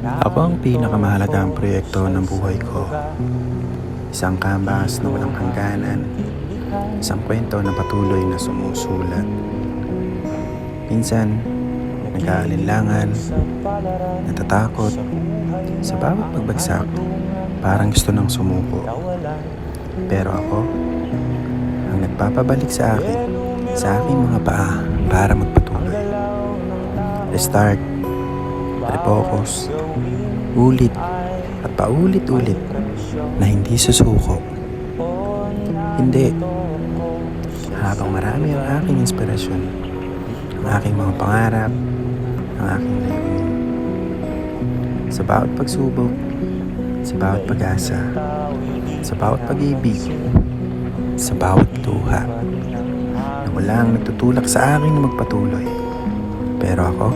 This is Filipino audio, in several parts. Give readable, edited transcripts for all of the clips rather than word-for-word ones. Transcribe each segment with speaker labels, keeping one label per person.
Speaker 1: Ako ang pinakamahalagang proyekto ng buhay ko. Isang canvas na walang hangganan. Isang kwento na patuloy na sumusulat. Minsan, nag-aalinlangan, natatakot. Sa bawat pagbagsak, parang gusto nang sumuko. Pero ako, ang nagpapabalik sa aking mga paa para magpatuloy. Restart, refocus, ulit at paulit-ulit na hindi susuko. Hindi. Habang marami ang aking inspirasyon, ang aking mga pangarap, ang aking layunin. Sa bawat pagsubok, sa bawat pag-asa, sa bawat pag-ibig, sa bawat luha, na walang nagtutulak sa akin na magpatuloy. Pero ako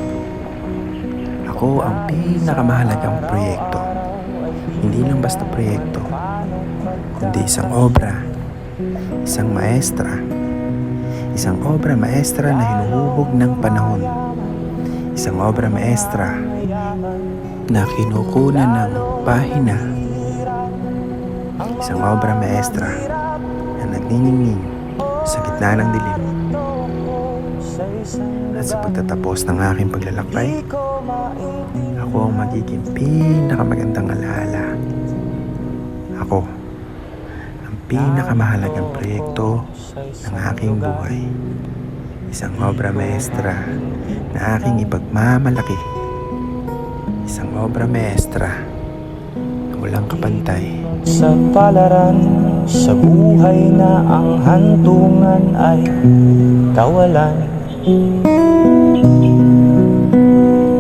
Speaker 1: ang pinakamahalagang proyekto. Hindi lang basta proyekto, kundi isang obra, isang maestra. Isang obra maestra na hinuhubog ng panahon. Isang obra maestra na kinukunan ng pahina. Isang obra maestra na nagniningning sa gitna ng dilim. At sa pagtatapos ng aking paglalakbay, ako ang magiging pinakamagandang alaala. Ako ang pinakamahalagang proyekto ng aking buhay. Isang obra maestra na aking ipagmamalaki. Isang obra maestra na walang kapantay.
Speaker 2: Sa palaran, sa buhay na ang hantungan ay kawalan.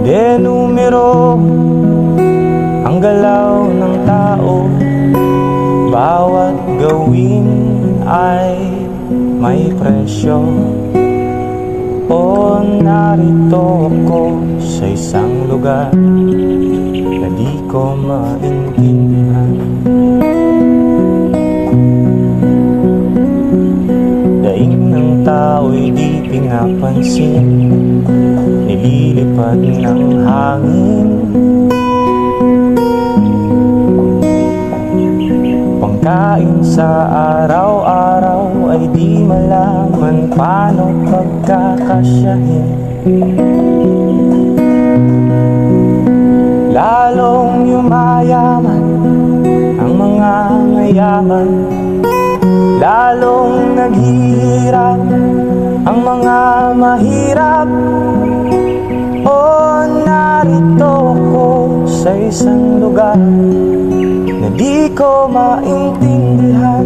Speaker 2: De numero ang galaw ng tao, bawat gawin ay may presyo. O narito ako sa isang lugar na di ko maintindihan. Daing ng tao'y di pinapansin, nililipad ng hangin. Pangkain sa araw-araw ay di malaman paano pagkakasyahin. Lalong yumayaman ang mga mayaman, lalong naghihirap ang mga mahirap. O narito ko sa isang lugar na di ko maintindihan.